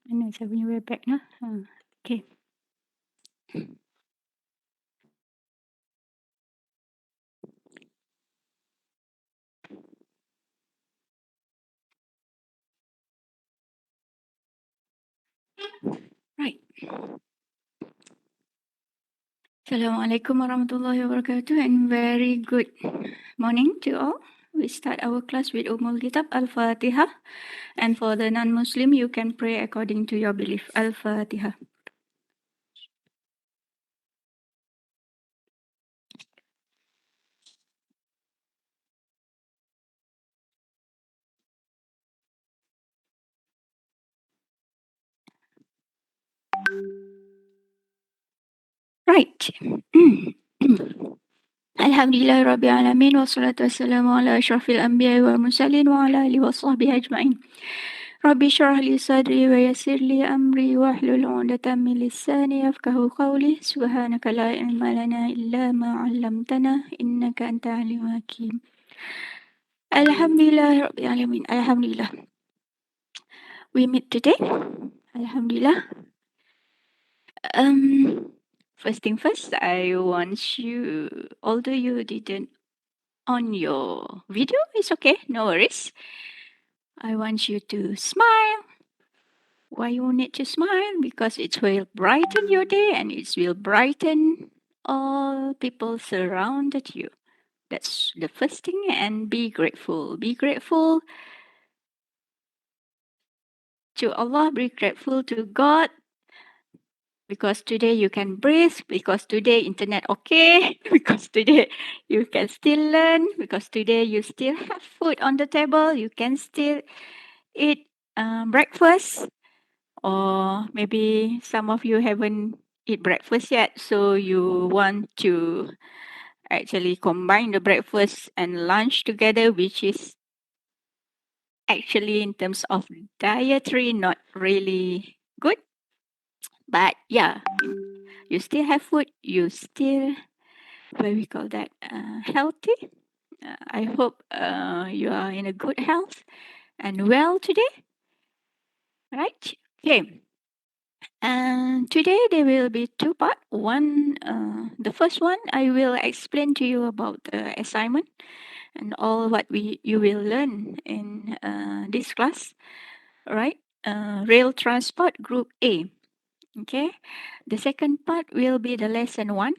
Mana saya punya webpack nah? Okay. Right. Assalamualaikum warahmatullahi wabarakatuh and very good morning to all. We start our class with Ummul Kitab Al-Fatihah, and for the non-Muslim you can pray according to your belief. Al-Fatihah. Right. Alhamdulillah Rabbil Alamin wassalatu wassalamu ala ashrafil anbiya wal mursalin wa ala alihi wa sahbihi ajma'in. Rabbi shrah li sadri wa yassir li amri wahlul 'uqdatam min lisani yafqahu qawli. Subhanaka la ilma lana illa ma 'allamtana innaka antal alimul hakim. Alhamdulillah Rabbil Alamin. Alhamdulillah. We meet today. Alhamdulillah. First thing first, I want you, although you didn't on your video, it's okay, no worries. I want you to smile. Why you need to smile? Because it will brighten your day and it will brighten all people surrounded you. That's the first thing. And be grateful. Be grateful to Allah. Be grateful to God. Because today you can breathe. Because today internet okay. Because today you can still learn. Because today you still have food on the table. You can still eat breakfast. Or maybe some of you haven't eat breakfast yet, so you want to actually combine the breakfast and lunch together, which is actually in terms of dietary not really good. But yeah, you still have food, you still, what we call that, healthy. I hope you are in a good health and well today, right? Okay. And today there will be two parts. One, the first one, I will explain to you about the assignment and all what you will learn in this class, right? Rail transport group A. Okay. The second part will be the lesson one.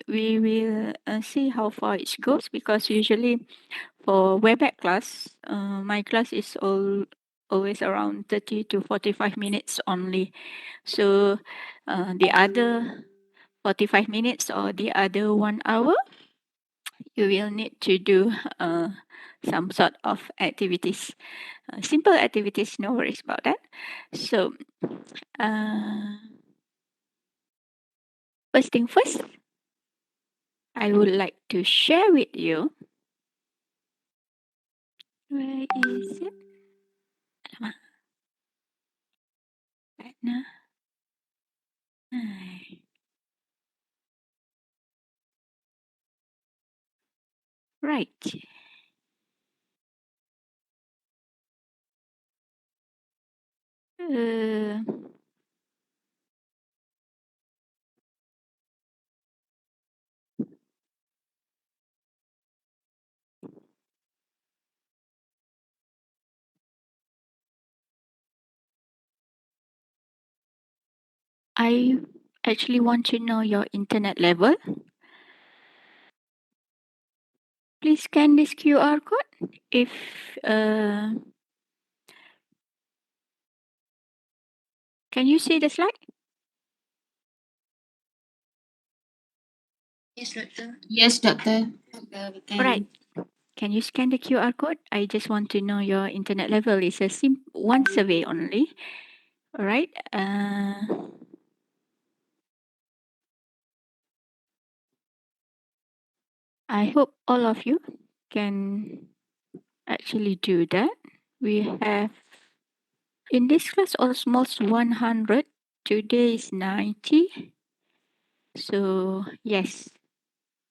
We will see how far it goes because usually for WebEx class, my class is always around 30 to 45 minutes only. So the other 45 minutes or the other 1 hour, you will need to do some sort of activities. Simple activities, no worries about that. So, first thing first, I would like to share with you. Where is it? Alamak. Mana? Right. Uh, I actually want to know your internet level. Please scan this QR code. If can you see the slide? Yes, doctor. Yes, doctor. Right. Can you scan the QR code? I just want to know your internet level. It's a one survey only. All right. I hope all of you can actually do that. We have in this class almost 100. Today is 90. So yes.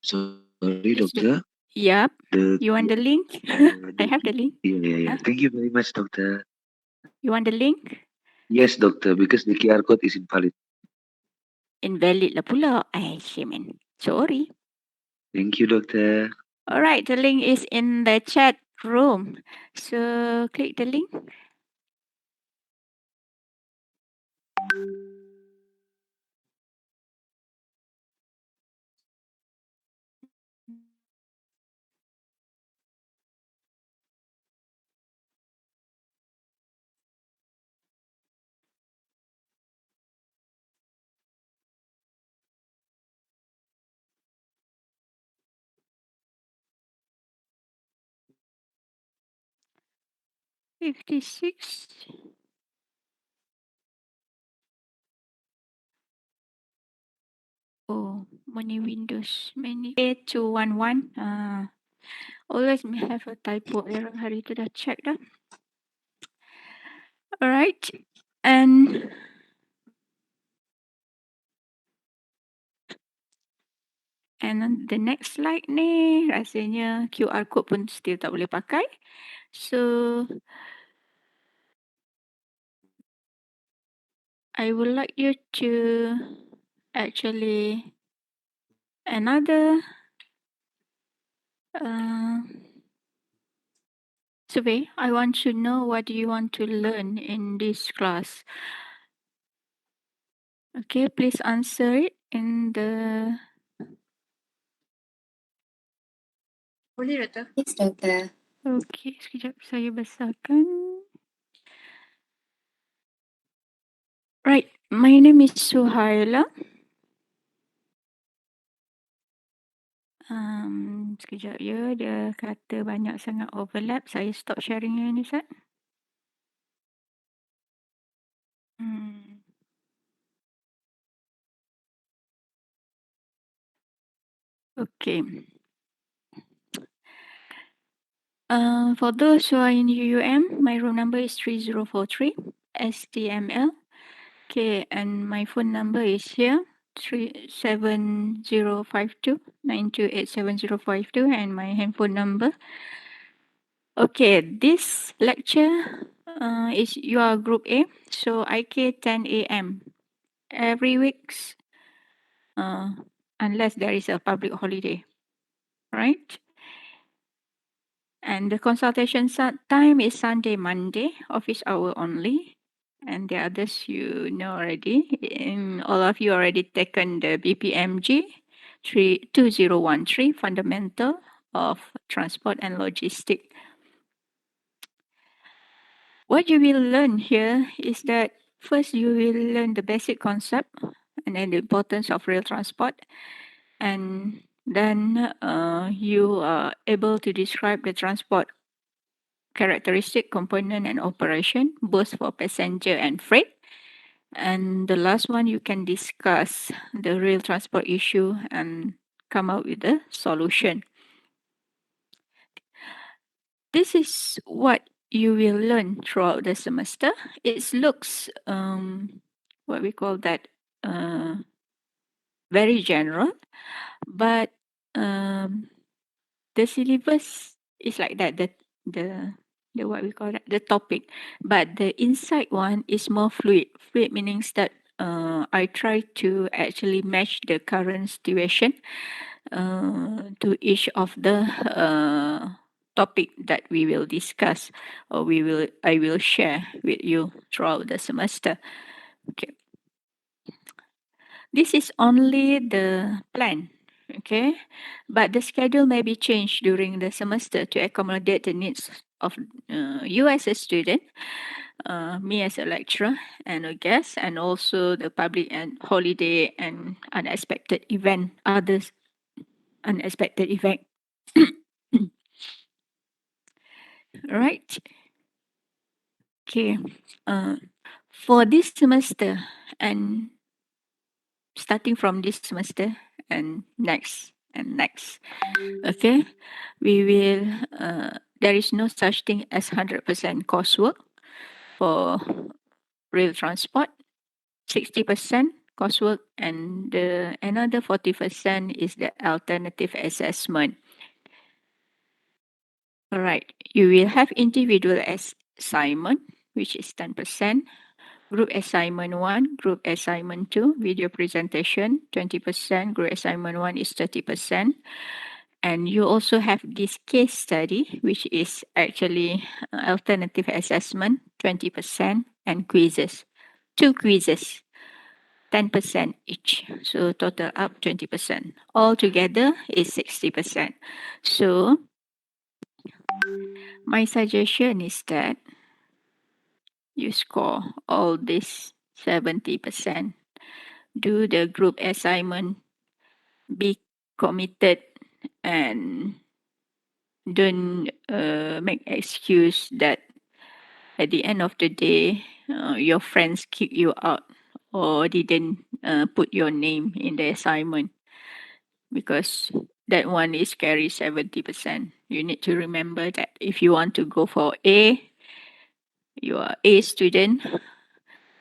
Sorry, Let's doctor. do. Yep. The You want the link? I have the link. yeah. Huh? Thank you very much, doctor. You want the link? Yes, doctor, because the QR code is invalid. Invalid lah pula. I man. Sorry. Thank you, doctor. All right, the link is in the chat room. So click the link. $56. Oh, many windows, many. 8211. Always may have a typo error. Hari tu dah check dah. Alright. And the next slide ni rasanya QR code pun still tak boleh pakai. So I would like you to actually another uh, survey. I want to know what do you want to learn in this class. Okay, please answer it in the. Boleh doktor? Yes, doctor. Okay, sekejap saya besarkan. Right, my name is Suhaila. Sekejap ya, dia kata banyak sangat overlap. Saya stop sharing yang ni, Ustaz. Okay. For those who are in UUM, my room number is 3043 STML. Okay, and my phone number is here 37052 9287052, and my handphone number. Okay, this lecture is your group A, so IK 10 a.m. every week, unless there is a public holiday, right? And the consultation time is Sunday, Monday, office hour only. And the others you know already. And all of you already taken the BPMG 2013 Fundamental of Transport and Logistics. What you will learn here is that first you will learn the basic concept and then the importance of rail transport. And then you are able to describe the transport characteristic, component, and operation, both for passenger and freight. And the last one, you can discuss the rail transport issue and come up with a solution. This is what you will learn throughout the semester. It looks, what we call that, very general, but the syllabus is like that. The what we call that, the topic, but the inside one is more fluid. Fluid meaning that I try to actually match the current situation to each of the topic that we will discuss, or I will share with you throughout the semester. Okay. This is only the plan, okay? But the schedule may be changed during the semester to accommodate the needs of you as a student, me as a lecturer and a guest, and also the public and holiday and unexpected event, others unexpected event. Right? Okay. For this semester and starting from this semester and next, okay, we will, there is no such thing as 100% coursework for rail transport, 60% coursework, and the another 40% is the alternative assessment. All right, you will have individual assignment, which is 10%, Group assignment 1, group assignment 2, video presentation 20%, group assignment 1 is 30%. And you also have this case study, which is actually alternative assessment 20%, and quizzes, 2 quizzes, 10% each. So total up 20%. Altogether is 60%. So my suggestion is that you score all this 70%. Do the group assignment, be committed, and don't make excuse that at the end of the day your friends kick you out or didn't put your name in the assignment, because that one is carry 70%. You need to remember that if you want to go for A, you are A student,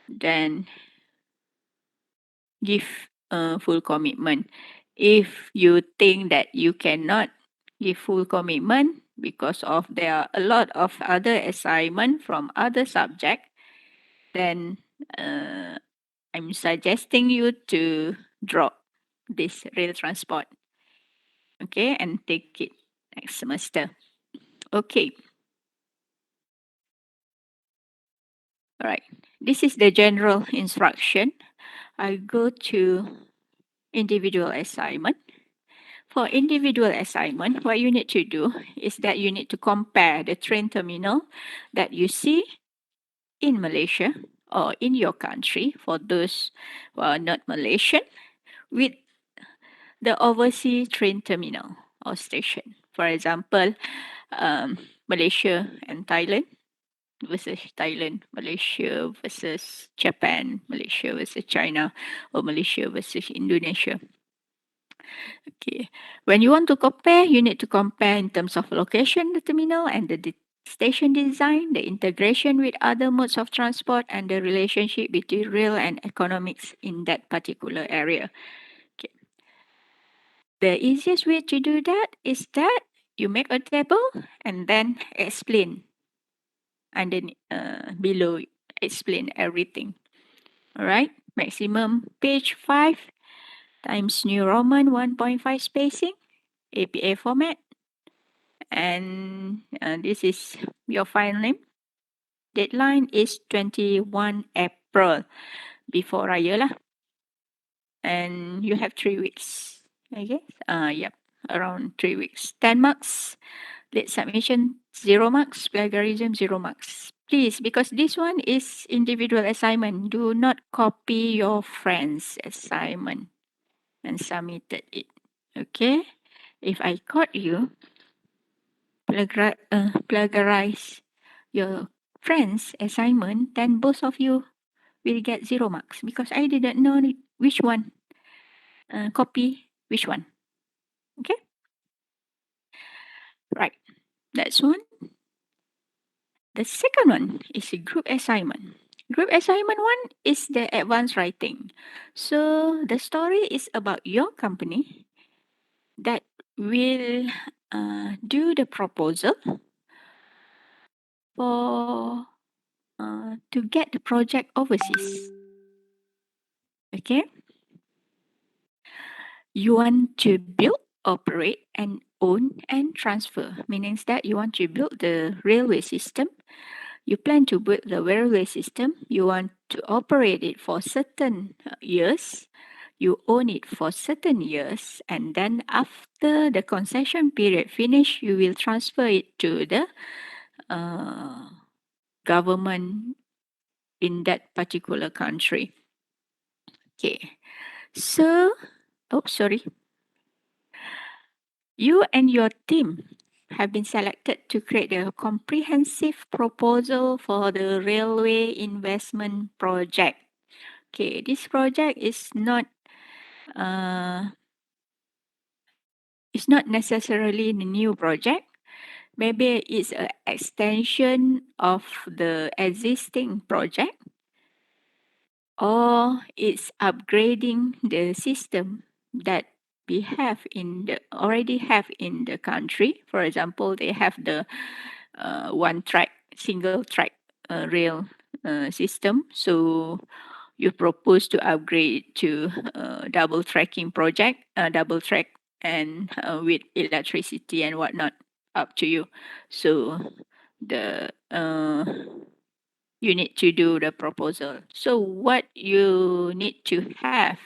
then give full commitment. If you think that you cannot give full commitment because of there are a lot of other assignment from other subject, then uh, I'm suggesting you to drop this rail transport, okay, and take it next semester. Okay, all right. This is the general instruction. I go to individual assignment. For individual assignment, what you need to do is that you need to compare the train terminal that you see in Malaysia or in your country for those who are not Malaysian with the overseas train terminal or station. For example, Malaysia and Thailand versus Thailand, Malaysia versus Japan, Malaysia versus China, or Malaysia versus Indonesia. Okay. When you want to compare, you need to compare in terms of location, the terminal, and the station design, the integration with other modes of transport, and the relationship between rail and economics in that particular area. Okay. The easiest way to do that is that you make a table and then explain, and then below explain everything. All right. Maximum page 5 times New Roman 1.5 spacing, APA format, and this is your file name. Deadline is 21 April, before Raya lah. And you have 3 weeks, I guess. Yep, around 3 weeks. 10 marks, late submission 0 marks, plagiarism 0 marks. Please, because this one is individual assignment, do not copy your friend's assignment and submitted it. Okay? If I caught you plagiarize your friend's assignment, then both of you will get 0 marks because I didn't know which one copy which one. Okay? Right. That's one. The second one is a group assignment. Group assignment one is the advanced writing. So the story is about your company that will do the proposal for to get the project overseas. Okay? You want to build, operate, and own and transfer, meaning that you want to build the railway system. You plan to build the railway system. You want to operate it for certain years. You own it for certain years, and then after the concession period finish, you will transfer it to the uh, government in that particular country. Okay, so sorry. You and your team have been selected to create a comprehensive proposal for the railway investment project. Okay, this project is not it's not necessarily a new project. Maybe it's an extension of the existing project, or it's upgrading the system that we have in the already have in the country. For example, they have the one track, single track rail system. So you propose to upgrade to double tracking project, double track, and with electricity and whatnot, up to you. So the you need to do the proposal. So what you need to have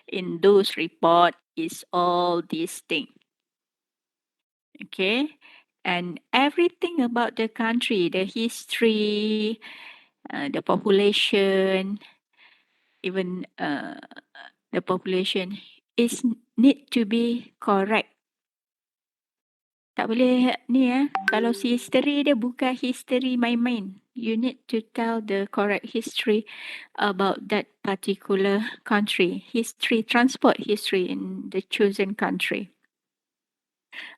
in those report is all these things. Okay, and everything about the country, the history, the population, even the population is need to be correct. Tak boleh ni kalau si history dia bukan history main-main. You need to tell the correct history about that particular country. History, transport history in the chosen country.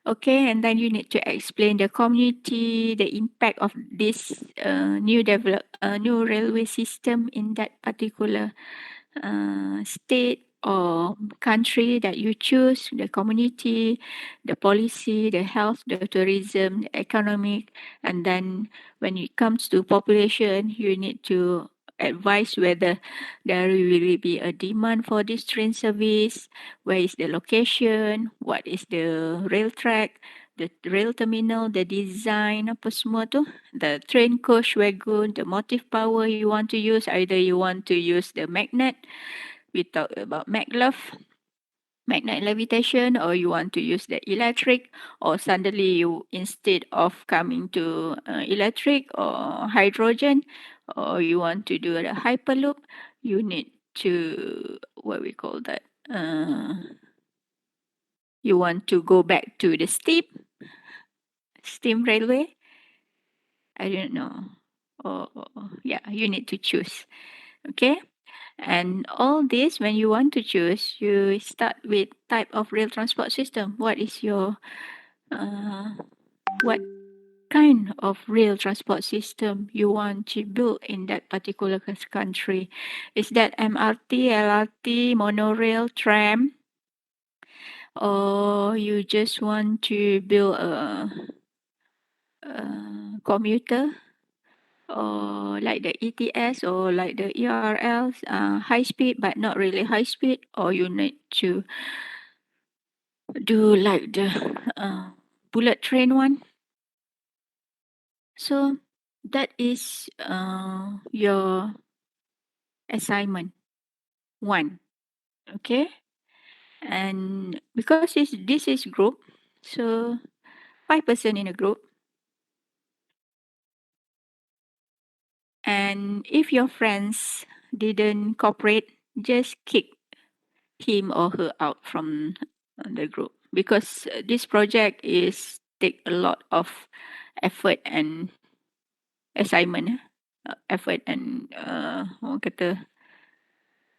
Okay, and then you need to explain the community, the impact of this new railway system in that particular state or country that you choose, the community, the policy, the health, the tourism, the economic, and then when it comes to population, you need to advise whether there will be a demand for this train service, where is the location, what is the rail track, the rail terminal, the design, apa semua tu, the train coach wagon, the motive power you want to use, either you want to use the magnet, we talk about maglev, magnet levitation, or you want to use the electric, or suddenly you, instead of coming to electric or hydrogen, or you want to do the hyperloop, you need to, what we call that, you want to go back to the steam railway, I don't know, yeah, you need to choose. Okay, and all this, when you want to choose, you start with type of rail transport system. What is your what kind of rail transport system you want to build in that particular country? Is that MRT, LRT, monorail, tram, or you just want to build a commuter, or like the ETS, or like the ERLs, high speed but not really high speed, or you need to do like the bullet train one. So that is your assignment one. Okay, and because this is group, so 5 person in a group, and if your friends didn't cooperate, just kick him or her out from the group, because this project is take a lot of effort and assignment, effort and orang kata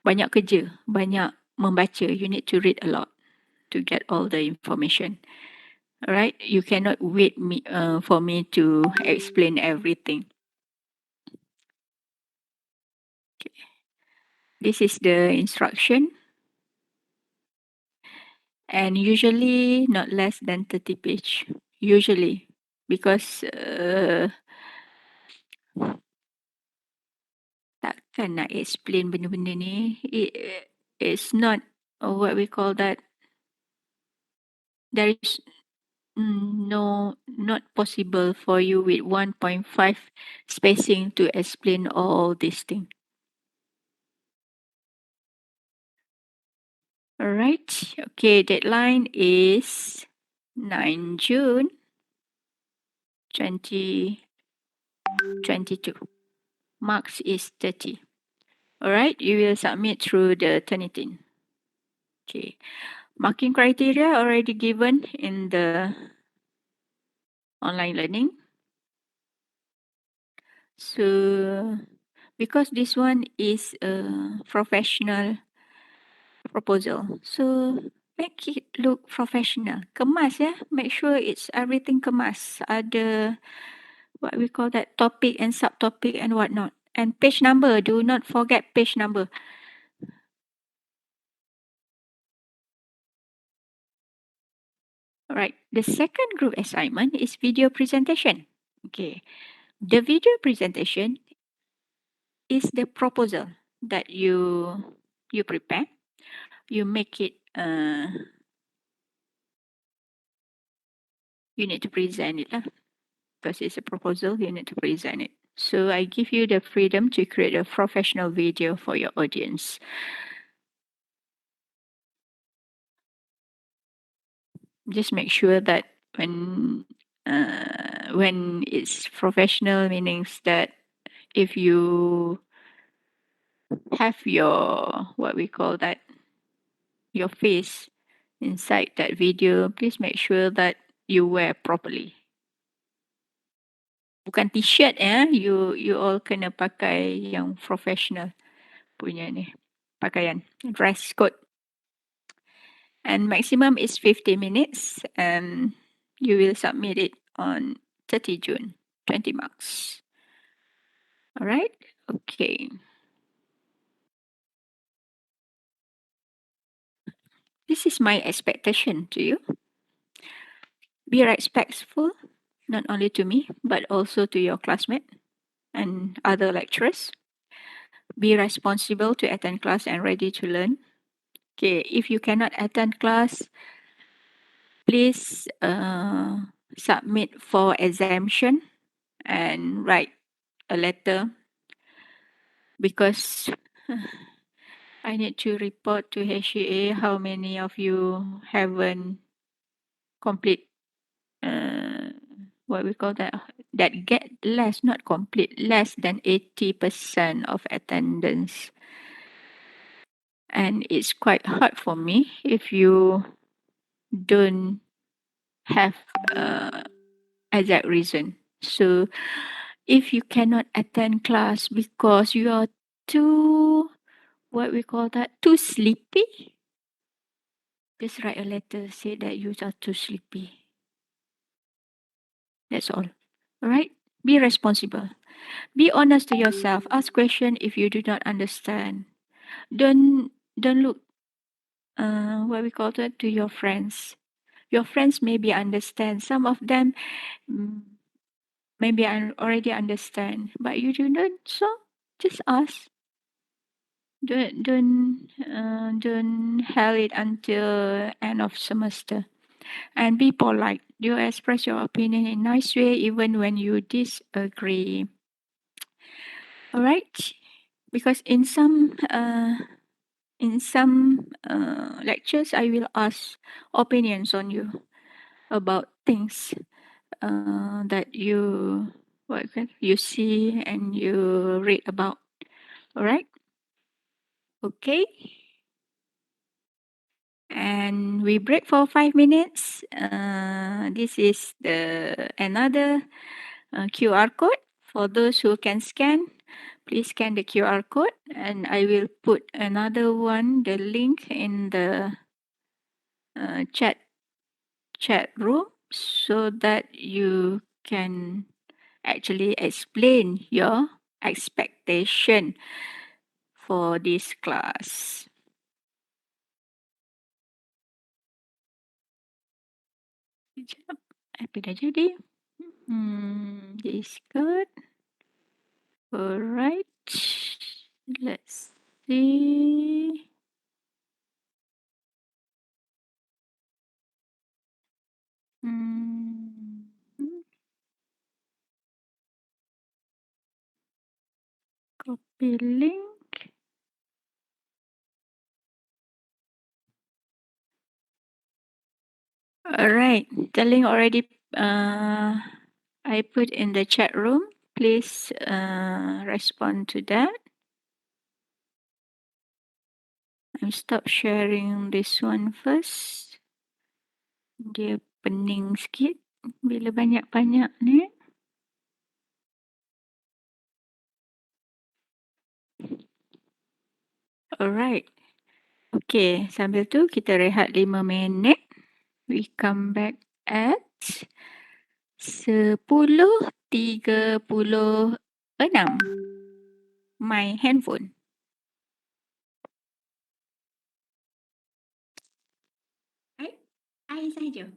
banyak kerja, banyak membaca. You need to read a lot to get all the information. Alright, you cannot wait for me to explain everything. Okay. This is the instruction, and usually not less than 30 page. Usually, because takkan nak explain benda-benda ni. It's not what we call that. There is no, not possible for you with 1.5 spacing to explain all these things. Alright, okay, deadline is 9 June 2022. Marks is 30. Alright, you will submit through the Turnitin. Okay, marking criteria already given in the online learning. So, because this one is a professional proposal, so make it look professional. Kemas ya, make sure it's everything kemas. Ada what we call that, topic and subtopic and whatnot. And page number, do not forget page number. Alright, the second group assignment is video presentation. Okay, the video presentation is the proposal that you prepare. You make it. You need to present it lah, because it's a proposal. You need to present it. So I give you the freedom to create a professional video for your audience. Just make sure that when it's professional, meanings that if you have your what we call that your face inside that video, please make sure that you wear properly. Bukan t-shirt ya, you all kena pakai yang professional punya ni pakaian, dress code. And maximum is 50 minutes, and you will submit it on 30 June, 20 marks. All right? Okay. This is my expectation to you. Be respectful, not only to me, but also to your classmate and other lecturers. Be responsible to attend class and ready to learn. Okay, if you cannot attend class, please submit for exemption and write a letter, because I need to report to HCA how many of you haven't complete what we call that get less, not complete, less than 80% of attendance. And it's quite hard for me if you don't have exact reason. So if you cannot attend class because you are too, what we call that, too sleepy, just write a letter, say that you are too sleepy. That's all. All right? Be responsible. Be honest to yourself. Ask question if you do not understand. Don't look what we call that to your friends. Your friends maybe understand. Some of them mm, maybe I already understand, but you do not. So just ask. Don't held it until end of semester. And be polite. You express your opinion in nice way even when you disagree. All right? Because in some lectures I will ask opinions on you about things that you see and you read about. All right? Okay. And we break for 5 minutes. This is the another QR code for those who can scan. Please scan the QR code, and I will put another one, the link in the chat room, so that you can actually explain your expectation for this class. Sekejap, apa dah jadi? Discord. Alright. Let's see. Hmm. Copy link. Alright. The link already I put in the chat room. Please respond to that. I'm stop sharing this one first. Dia pening sikit bila banyak-banyak ni. Alright. Okay, sambil tu kita rehat 5 minit. We come back at 10:36. My handphone. I saja.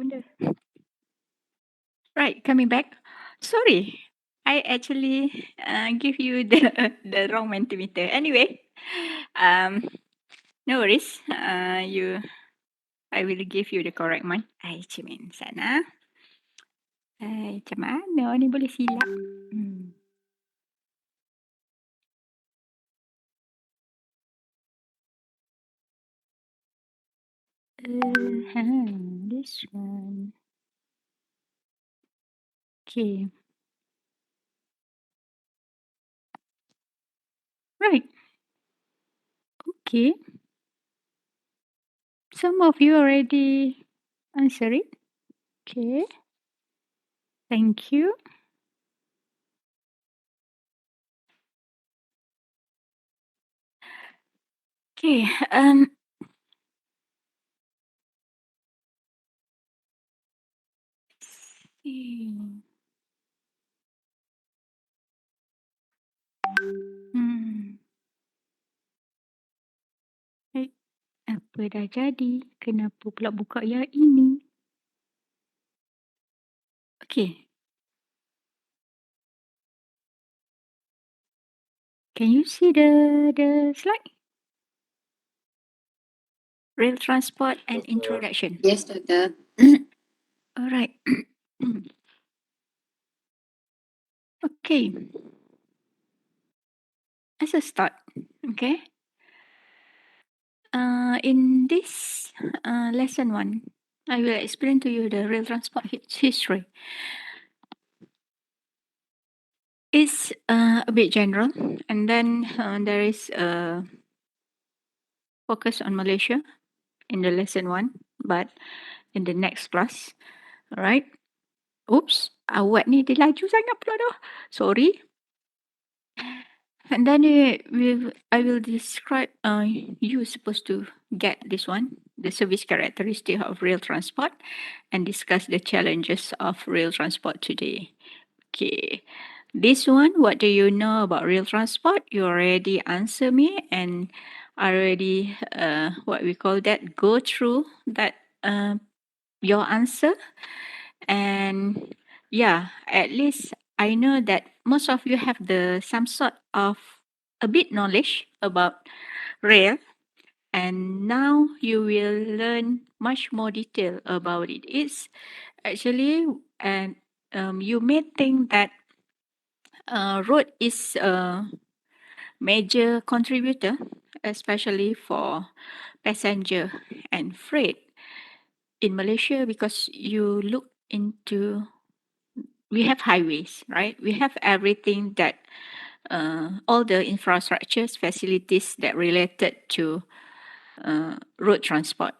Bunda. Right, coming back. Sorry, I actually give you the wrong Mentimeter. Anyway, um, no worries. I will give you the correct one. Ay, cimen sana. Ay, macam mana ni boleh silap? Hmm. This one. Okay. Right. Okay. Some of you already answer it. Okay. Thank you. Okay. See. Hmm. Eh, apa dah jadi? Kenapa pula buka yang ini? Okay. Can you see the slide? Rail transport and introduction. Yes, Doctor. All right. Okay. As a start, okay. In this lesson one, I will explain to you the rail transport history. It's a bit general, and then there is a focus on Malaysia in the lesson one, but in the next class, all right. Oops, awak ni dia laju sangat pula dah. Sorry. And then I will describe. You supposed to get this one, the service characteristic of rail transport, and discuss the challenges of rail transport today. Okay, this one. What do you know about rail transport? You already answer me, and already what we call that, go through that your answer. And yeah, at least I know that most of you have the some sort of a bit knowledge about rail, and now you will learn much more detail about it. It's actually, and you may think that road is a major contributor, especially for passenger and freight in Malaysia, because you look into, we have highways, right? We have everything that all the infrastructures, facilities that related to road transport,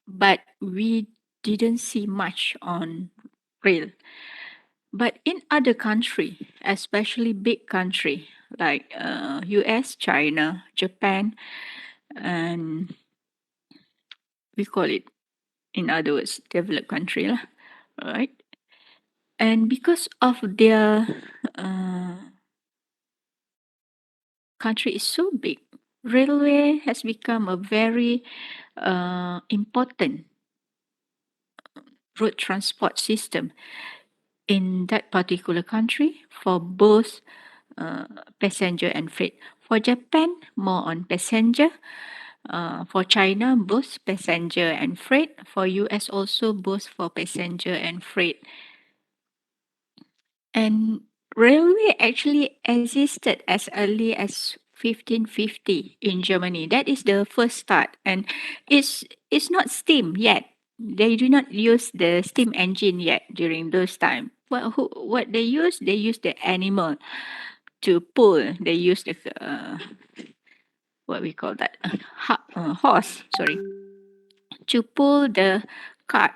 but we didn't see much on rail. But in other country, especially big country like US, China, Japan, and we call it, in other words, developed country lah, right? And because of their country is so big, railway has become a very important road transport system in that particular country for both passenger and freight. For Japan, more on passenger. For China, both passenger and freight. For US, also both for passenger and freight. And railway actually existed as early as 1550 in Germany. That is the first start, and it's not steam yet. They do not use the steam engine yet during those time. What they use? They use the animal to pull. They use the what we call that, horse. Sorry, to pull the cart.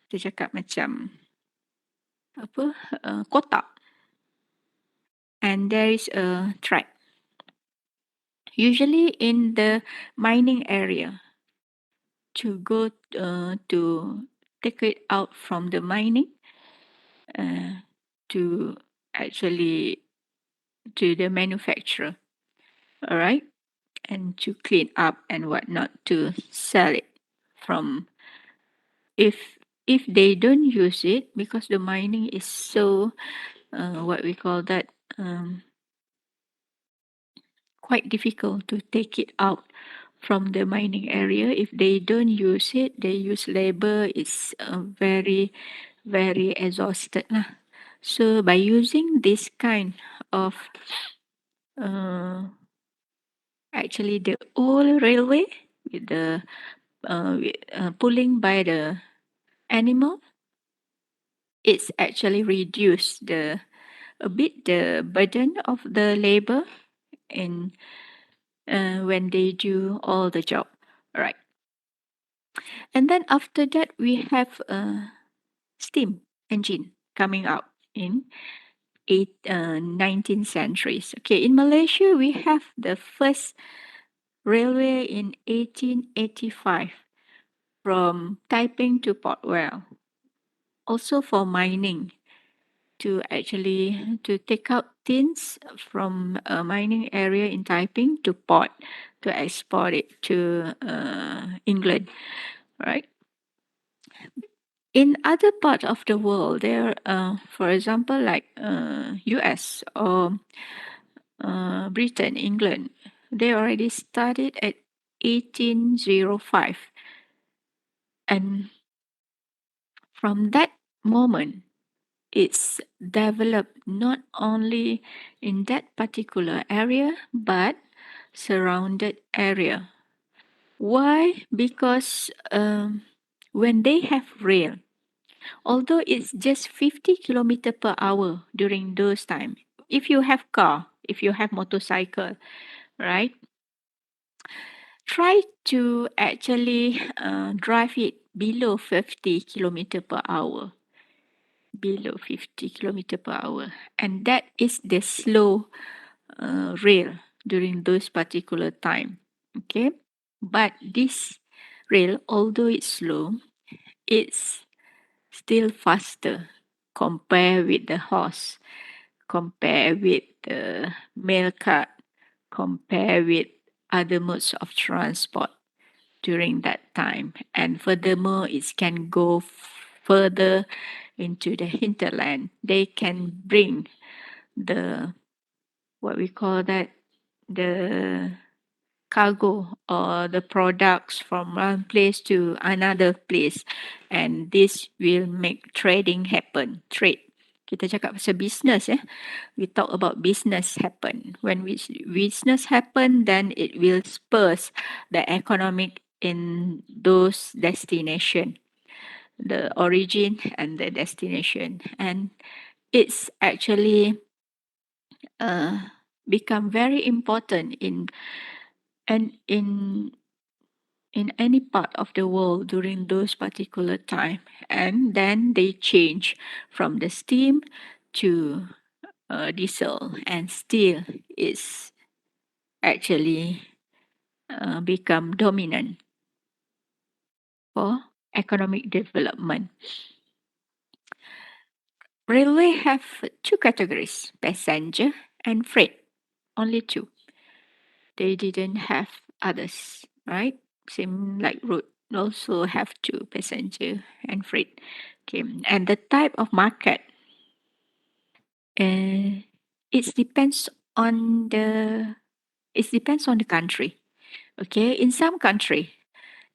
Dia cakap macam apa, kotak. And there is a track. Usually in the mining area, to go to take it out from the mining, to actually to the manufacturer, all right, and to clean up and whatnot to sell it from if they don't use it, because the mining is so what we call that, um, quite difficult to take it out from the mining area. If they don't use it, they use labor. It's very very exhausted lah. So by using this kind of uh, actually the old railway with the pulling by the animal, it's actually reduced the a bit the burden of the labor in when they do all the job. Right. And then after that we have a steam engine coming out in 19th centuries. Okay, in Malaysia we have the first railway in 1885 from Taiping to Port Vale, also for mining, to actually to take out tins from a mining area in Taiping to port to export it to England, right? In other parts of the world, there, for example, like US or Britain, England, they already started at 1805, and from that moment, it's developed not only in that particular area but surrounded area. Why? Because when they have rail, although it's just 50 kilometer per hour during those time, if you have car, if you have motorcycle, right, try to actually drive it below 50 kilometer per hour, below 50 kilometer per hour, and that is the slow rail during those particular time. Okay, but this rail, although it's slow, it's still faster compare with the horse, compare with the mail cart, compare with other modes of transport during that time. And furthermore, it can go further into the hinterland. They can bring the what we call that, the cargo or the products from one place to another place, and this will make trading happen. Trade, kita cakap pasal business, we talk about business happen. When business happen, then it will spurs the economic in those destination, the origin and the destination, and it's actually uh, become very important in and in any part of the world during those particular time. And then they change from the steam to diesel, and still is actually become dominant for economic development. Railway have two categories, passenger and freight, only two. They didn't have others, right? Same like road, also have two, passenger and freight. Okay, and the type of market, uh, it depends on the it depends on the country. Okay, in some country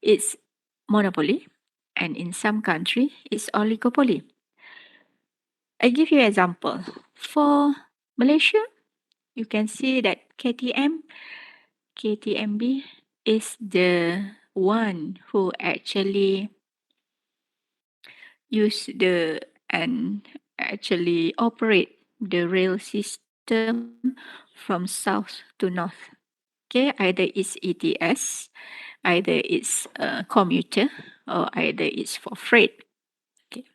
it's monopoly, and in some country it's oligopoly. I give you an example. For Malaysia, you can see that KTMB is the one who actually use the and actually operate the rail system from south to north. Okay, either it's ETS, either it's a commuter, or either it's for freight. Okay,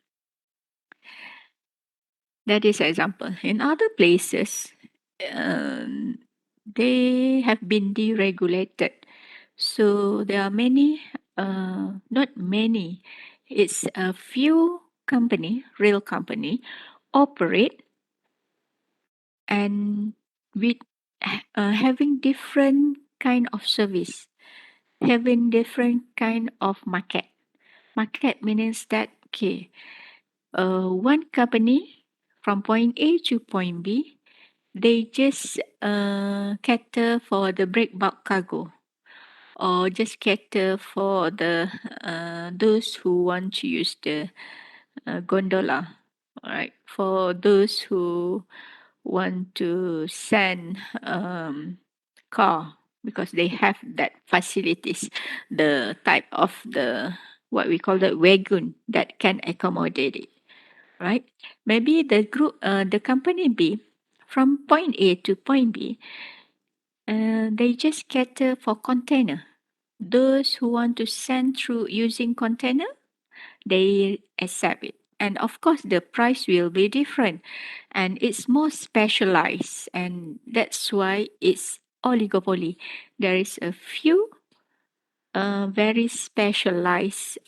that is an example. In other places, um, they have been deregulated. So there are many, not many, it's a few company, rail company, operate and with having different kind of service, having different kind of market. Market means that, okay, one company from point A to point B, they just cater for the break bulk cargo, or just cater for the those who want to use the gondola. All right, for those who want to send car, because they have that facilities, the type of the what we call the wagon that can accommodate it, right? Maybe the company B, from point A to point B, they just cater for container. Those who want to send through using container, they accept it. And of course, the price will be different, and it's more specialized, and that's why it's oligopoly. There is a few very specialized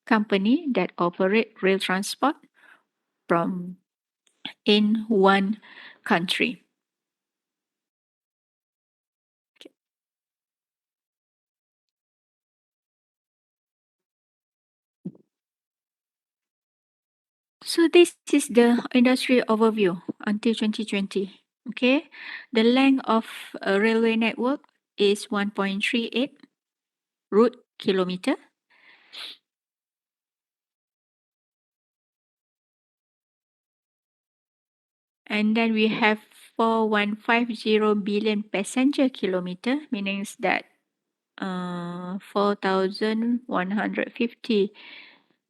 company that operate rail transport from in one country. So this is the industry overview until 2020. Okay, the length of a railway network is 1.38 route kilometer, and then we have 4150 billion passenger kilometer, meaning that 4150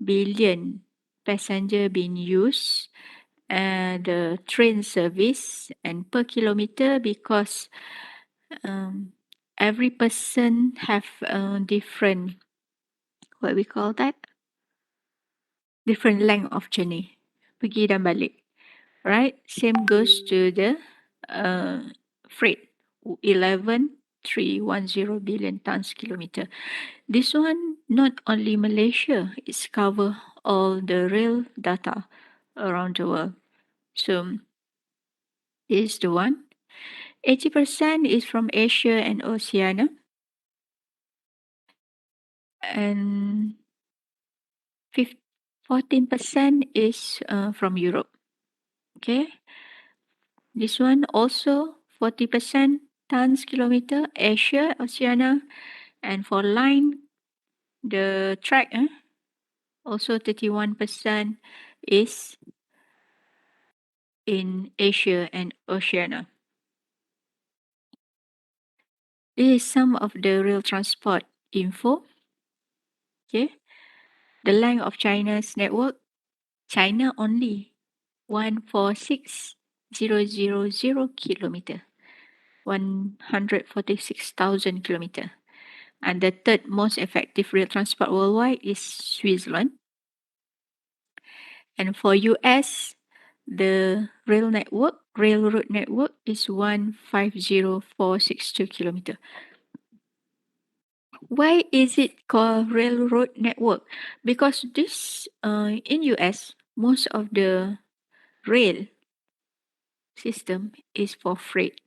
billion passenger being used, and the train service, and per kilometer, because um, every person have different, what we call that, different length of journey, pergi dan balik, right? Same goes to the uh, freight, 11,310 billion tons kilometer. This one not only Malaysia, it's cover all the rail data around the world. So this is the one. 80% is from Asia and Oceania, and 14% is from Europe. Okay, this one also 40% tons kilometer Asia, Oceania, and for line, the track also 31% is in Asia and Oceania. This is some of the rail transport info. Okay, the length of China's network, China only 146,000 kilometer, 146,000 kilometer. And the third most effective rail transport worldwide is Switzerland. And for US, the railroad network is 150,462 kilometer. Why is it called railroad network? Because this in US, most of the rail system is for freight.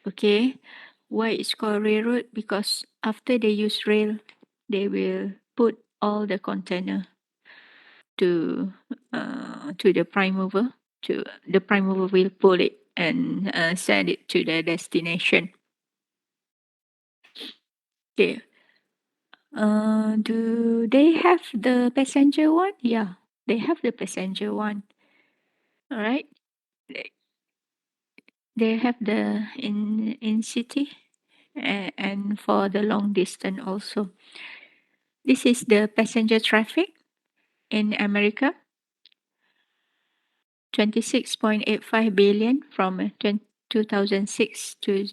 Okay, why it's called railroad? Because after they use rail, they will put all the container to the prime mover. To the prime mover will pull it and send it to the destination. Okay. Do they have the passenger one? Yeah, they have the passenger one. All right. They have the in city, and for the long distance also. This is the passenger traffic in America, 26.85 billion from 2006 to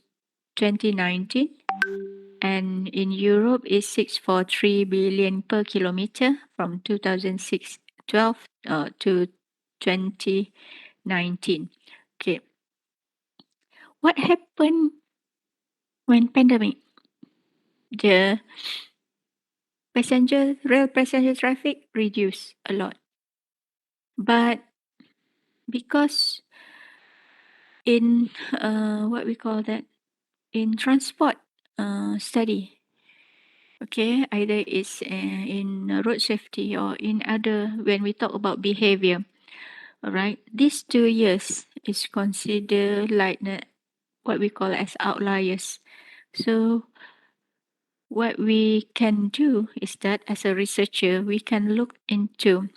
2019. And in Europe is 643 billion per kilometer from 2006 12 to 2019. Okay. What happened when pandemic? The rail passenger traffic reduced a lot. But because in what we call that, in transport study, Okay, either it's in road safety or in other, when we talk about behavior. All right, these 2 years is considered like what we call as outliers. So what we can do is that as a researcher, we can look into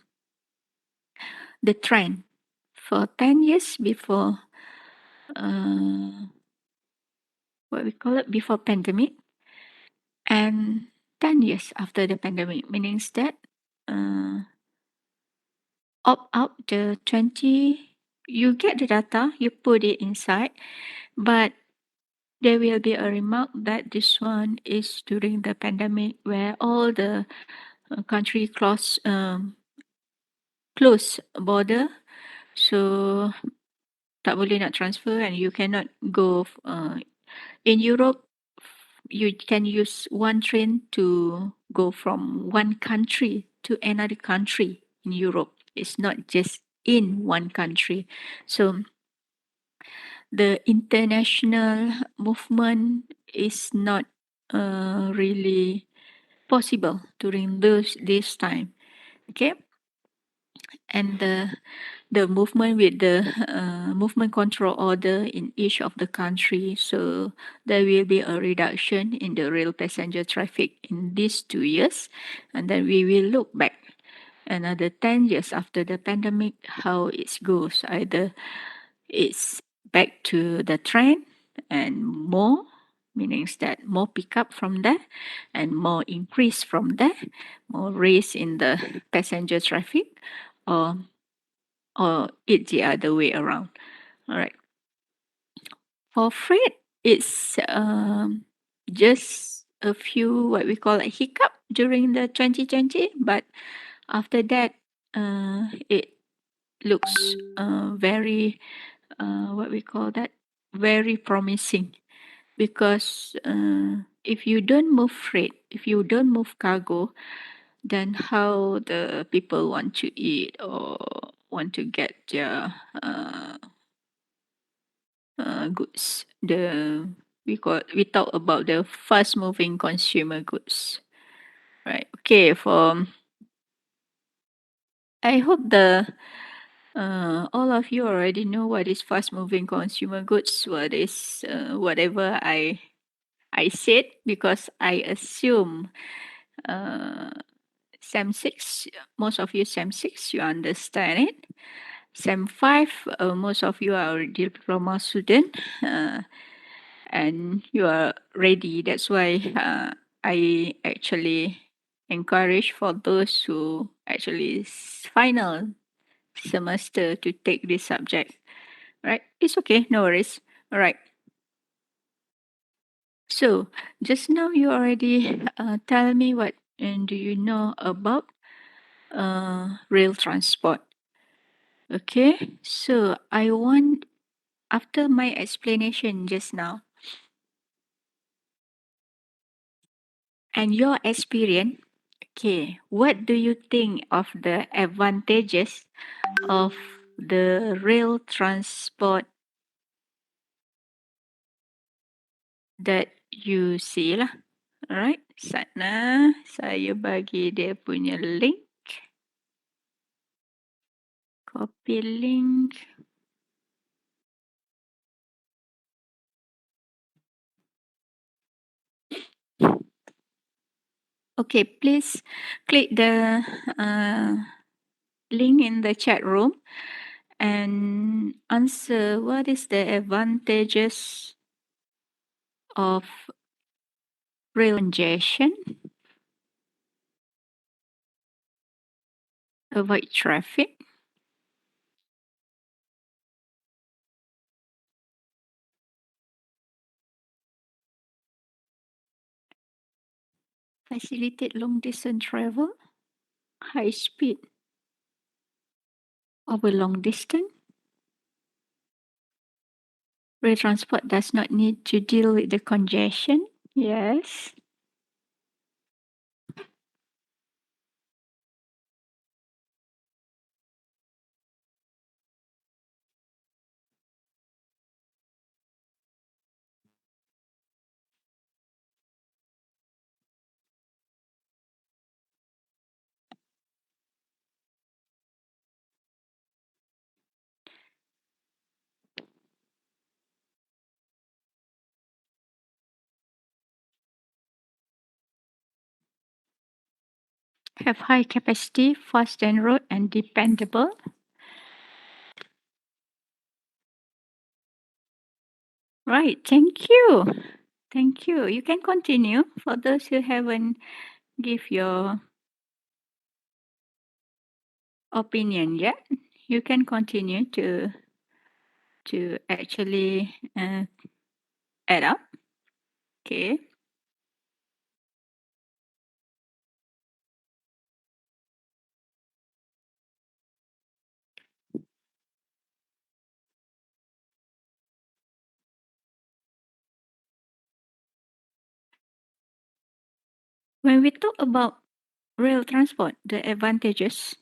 the trend for 10 years before what we call it before pandemic, and 10 years after the pandemic, meaning that uh, opt out the 20, you get the data, you put it inside, but there will be a remark that this one is during the pandemic where all the country close border, so tak boleh nak transfer and you cannot go in Europe. You can use one train to go from one country to another country in Europe. It's not just in one country. So the international movement is not really possible during this time. Okay, and the movement with the movement control order in each of the country, so there will be a reduction in the rail passenger traffic in these 2 years, and then we will look back another 10 years after the pandemic how it goes. Either it's back to the trend and more, meaning that more pick up from there and more increase from there, more raise in the passenger traffic, or it's the other way around. All right. For freight, it's just a few what we call a hiccup during the 2020, but after that, it looks very what we call that very promising, because if you don't move freight, if you don't move cargo, then how the people want to eat or want to get their goods. We talk about the fast moving consumer goods, right? Okay, for I hope the all of you already know what is fast moving consumer goods. What is whatever I said, because I assume uh, Sem 6, most of you Sem 6, you understand it. Sem 5, most of you are diploma student. And you are ready. That's why I actually encourage for those who actually final semester to take this subject. Right? It's okay, no worries. All right. So just now you already tell me what and do you know about rail transport. Okay. So I want, after my explanation just now and your experience, okay, what do you think of the advantages of the rail transport that you see lah? Alright, sana saya bagi dia punya link. Copy link. Okay, please click the link in the chat room and answer what is the advantages of rail congestion, avoid traffic, facilitate long distance travel, high speed over long distance. Rail transport does not need to deal with the congestion. Yes. Have high capacity, fast en route, and dependable. Right, thank you. Thank you. You can continue. For those who haven't give your opinion yet, you can continue to actually add up. Okay. When we talk about rail transport, the advantages,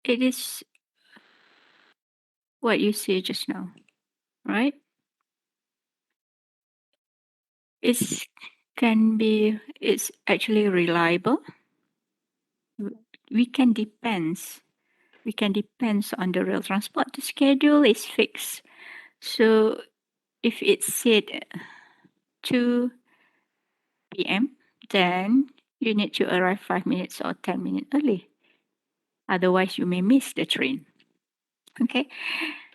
it is what you say just now, right? It's it's actually reliable. We can depends. We can depends on the rail transport. The schedule is fixed. So if it's said 2 p.m., then you need to arrive 5 minutes or 10 minutes early. Otherwise, you may miss the train. Okay.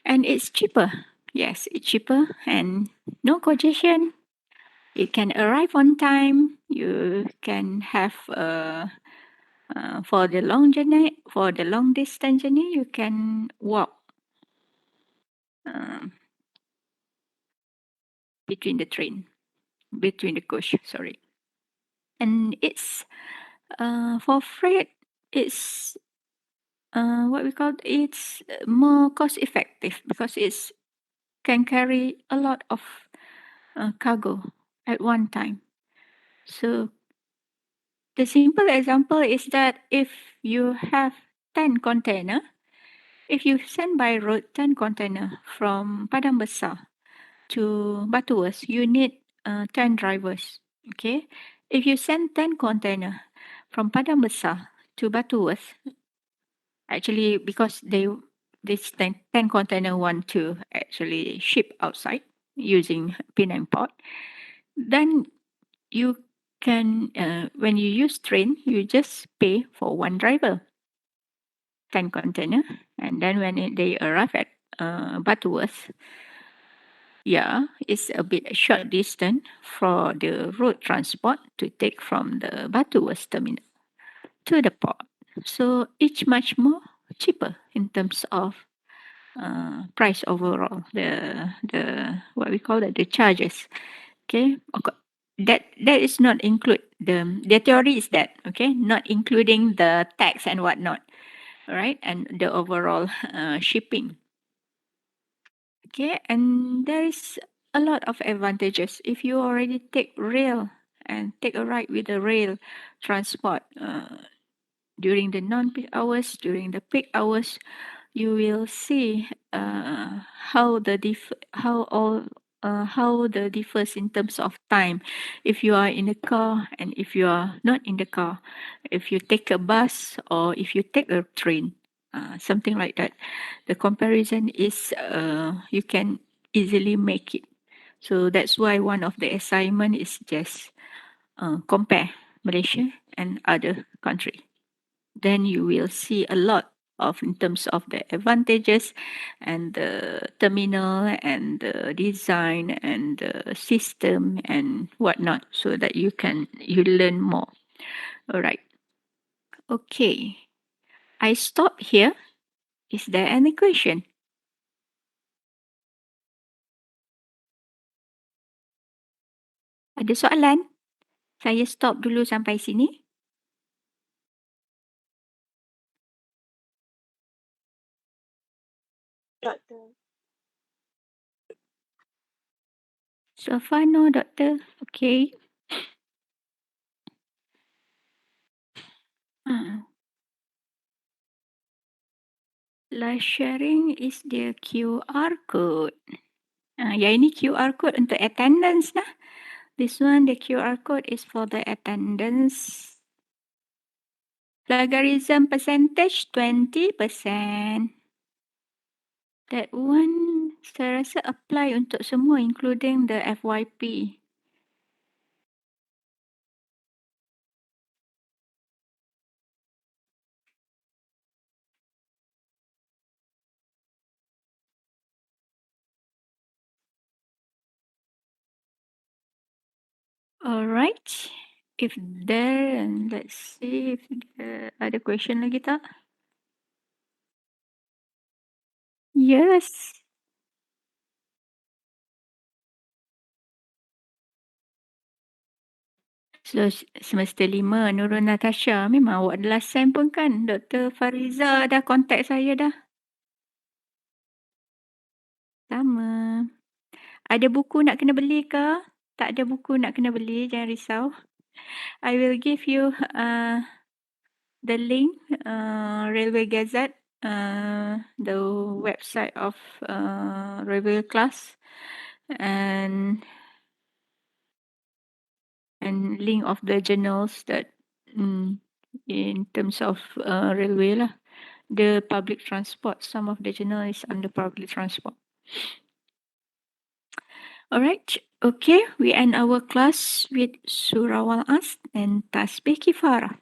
And it's cheaper. Yes, it's cheaper and no congestion. You can arrive on time. You can have for the long journey, for the long distance journey, you can walk um, between the train, between the coach. Sorry, and it's for freight. It's what we call it's more cost effective because it's can carry a lot of cargo at one time. So the simple example is that if you have 10 container, if you send by road 10 container from Padang Besar to Batuas, you need 10 drivers. Okay. If you send 10 container from Padang Besar to Batuas, actually because this 10 container want to actually ship outside using Penang port, then you can when you use train, you just pay for one driver, 10 container, and then when they arrive at Butterworth, yeah, it's a bit short distance for the road transport to take from the Butterworth terminal to the port. So it's much more cheaper in terms of price overall. The what we call it, the charges. Okay, okay. That is not include the theory is that okay, not including the tax and whatnot, right? And the overall shipping. Okay, and there is a lot of advantages if you already take rail and take a ride with the rail transport during the non-peak hours, during the peak hours, you will see how the how the differs in terms of time. If you are in a car and if you are not in the car, if you take a bus or if you take a train, something like that, the comparison is you can easily make it. So that's why one of the assignment is just compare Malaysia and other country, then you will see a lot of in terms of the advantages and the terminal and the design and the system and whatnot so that you learn more. All right. Okay. I stop here. Is there any question? Ada soalan? Saya stop dulu sampai sini. So far no, doctor. Okay. Ah, last sharing is the QR code. Yang ini QR code untuk attendance lah. This one, the QR code is for the attendance. Plagiarism percentage 20%. That one saya rasa apply untuk semua including the FYP. All right. If there, and let's see if ada question lagi tak? Yes. So, semester 5, Nurul Natasha. Memang awak dah last sem pun kan? Dr. Fariza dah contact saya dah. Sama. Ada buku nak kena beli ke? Tak ada buku nak kena beli, jangan risau. I will give you the link, Railway Gazette, the website of Railway Class, and link of the journals that in terms of railway lah. The public transport, some of the journal is under public transport. Alright, okay, we end our class with Surah Wal Asr and Tasbih Kifarah.